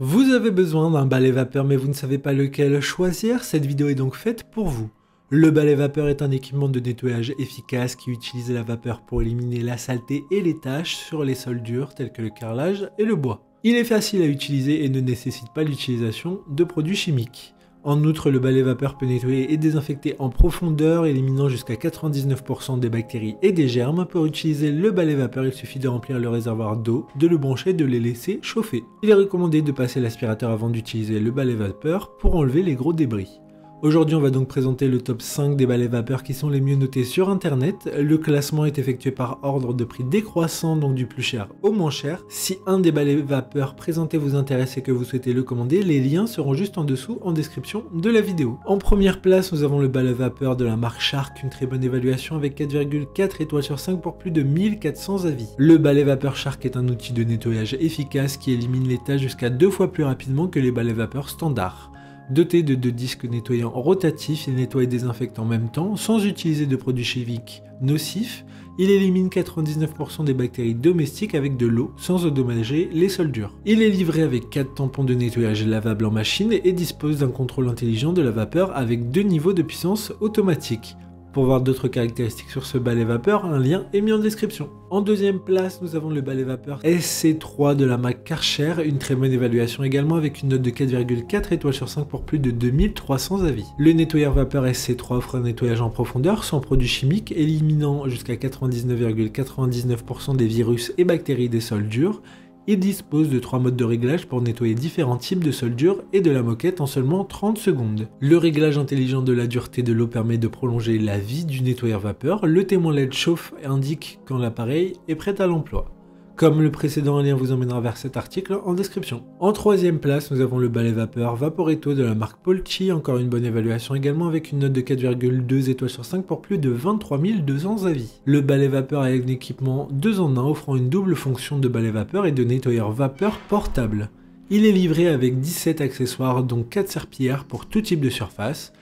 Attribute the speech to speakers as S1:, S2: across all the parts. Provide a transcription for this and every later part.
S1: Vous avez besoin d'un balai vapeur mais vous ne savez pas lequel choisir, cette vidéo est donc faite pour vous. Le balai vapeur est un équipement de nettoyage efficace qui utilise la vapeur pour éliminer la saleté et les taches sur les sols durs tels que le carrelage et le bois. Il est facile à utiliser et ne nécessite pas l'utilisation de produits chimiques. En outre, le balai vapeur peut nettoyer et désinfecter en profondeur, éliminant jusqu'à 99% des bactéries et des germes. Pour utiliser le balai vapeur, il suffit de remplir le réservoir d'eau, de le brancher et de les laisser chauffer. Il est recommandé de passer l'aspirateur avant d'utiliser le balai vapeur pour enlever les gros débris. Aujourd'hui, on va donc présenter le top 5 des balais vapeur qui sont les mieux notés sur internet. Le classement est effectué par ordre de prix décroissant, donc du plus cher au moins cher. Si un des balais vapeur présentés vous intéresse et que vous souhaitez le commander, les liens seront juste en dessous en description de la vidéo. En première place, nous avons le balai vapeur de la marque Shark, une très bonne évaluation avec 4,4 étoiles sur 5 pour plus de 1400 avis. Le balai vapeur Shark est un outil de nettoyage efficace qui élimine les taches jusqu'à 2 fois plus rapidement que les balais vapeur standards. Doté de 2 disques nettoyants rotatifs, il nettoie et désinfecte en même temps, sans utiliser de produits chimiques nocifs. Il élimine 99% des bactéries domestiques avec de l'eau, sans endommager les sols durs. Il est livré avec 4 tampons de nettoyage lavables en machine et dispose d'un contrôle intelligent de la vapeur avec 2 niveaux de puissance automatique. Pour voir d'autres caractéristiques sur ce balai vapeur, un lien est mis en description. En deuxième place, nous avons le balai vapeur SC3 de la marque Karcher, une très bonne évaluation également avec une note de 4,4 étoiles sur 5 pour plus de 2300 avis. Le nettoyeur vapeur SC3 offre un nettoyage en profondeur sans produits chimiques, éliminant jusqu'à 99,99% des virus et bactéries des sols durs. Il dispose de 3 modes de réglage pour nettoyer différents types de sols durs et de la moquette en seulement 30 secondes. Le réglage intelligent de la dureté de l'eau permet de prolonger la vie du nettoyeur vapeur. Le témoin LED chauffe et indique quand l'appareil est prêt à l'emploi. Comme le précédent, un lien vous emmènera vers cet article en description. En troisième place, nous avons le balai vapeur Vaporetto de la marque Polchi, encore une bonne évaluation également avec une note de 4,2 étoiles sur 5 pour plus de 23 200 avis. Le balai vapeur est un équipement 2 en 1 offrant une double fonction de balai vapeur et de nettoyeur vapeur portable. Il est livré avec 17 accessoires dont 4 serpillères pour tout type de surface.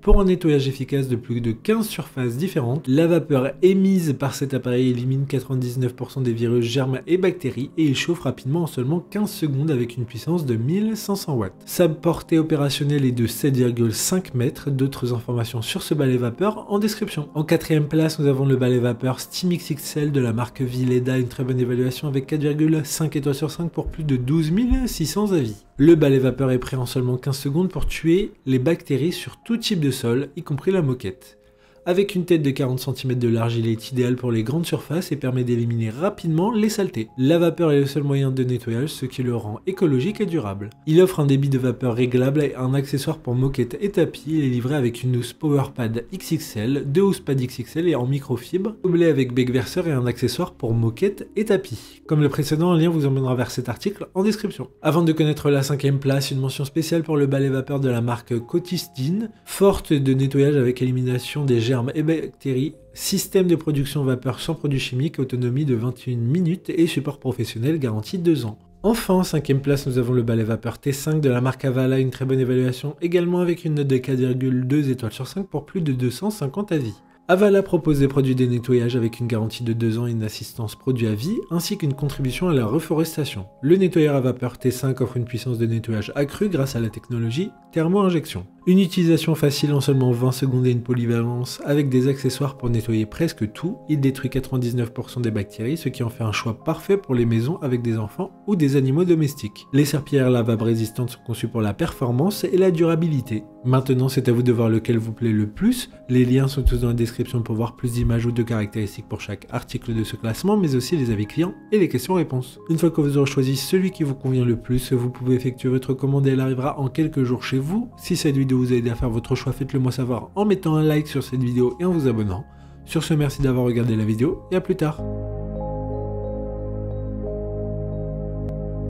S1: Pour un nettoyage efficace de plus de 15 surfaces différentes, la vapeur émise par cet appareil élimine 99% des virus, germes et bactéries et il chauffe rapidement en seulement 15 secondes avec une puissance de 1500 watts. Sa portée opérationnelle est de 7,5 mètres, d'autres informations sur ce balai vapeur en description. En quatrième place, nous avons le balai vapeur Steamix XL de la marque Vileda, une très bonne évaluation avec 4,5 étoiles sur 5 pour plus de 12 600 avis. Le balai vapeur est prêt en seulement 15 secondes pour tuer les bactéries sur tout type de sol, y compris la moquette. Avec une tête de 40 cm de large, il est idéal pour les grandes surfaces et permet d'éliminer rapidement les saletés. La vapeur est le seul moyen de nettoyage, ce qui le rend écologique et durable. Il offre un débit de vapeur réglable et un accessoire pour moquette et tapis. Il est livré avec une housse PowerPad XXL, 2 housses pad XXL et en microfibre, doublé avec bec verseur et un accessoire pour moquette et tapis. Comme le précédent, un lien vous emmènera vers cet article en description. Avant de connaître la 5e place, une mention spéciale pour le balai vapeur de la marque Cotisdin, forte de nettoyage avec élimination des germes et bactéries, système de production vapeur sans produits chimiques, autonomie de 21 minutes et support professionnel garanti 2 ans. Enfin, en 5e place, nous avons le balai vapeur T5 de la marque Avala, une très bonne évaluation également avec une note de 4,2 étoiles sur 5 pour plus de 250 avis. Avala propose des produits de nettoyage avec une garantie de 2 ans et une assistance produit à vie, ainsi qu'une contribution à la reforestation. Le nettoyeur à vapeur T5 offre une puissance de nettoyage accrue grâce à la technologie thermo-injection. Une utilisation facile en seulement 20 secondes et une polyvalence avec des accessoires pour nettoyer presque tout. Il détruit 99% des bactéries, ce qui en fait un choix parfait pour les maisons avec des enfants ou des animaux domestiques. Les serpillères lavables résistantes sont conçues pour la performance et la durabilité. Maintenant, c'est à vous de voir lequel vous plaît le plus. Les liens sont tous dans la description pour voir plus d'images ou de caractéristiques pour chaque article de ce classement, mais aussi les avis clients et les questions-réponses. Une fois que vous aurez choisi celui qui vous convient le plus, vous pouvez effectuer votre commande et elle arrivera en quelques jours chez vous. Si cette vidéo vous a aidé à faire votre choix, faites-le moi savoir en mettant un like sur cette vidéo et en vous abonnant. Sur ce, merci d'avoir regardé la vidéo et à plus tard.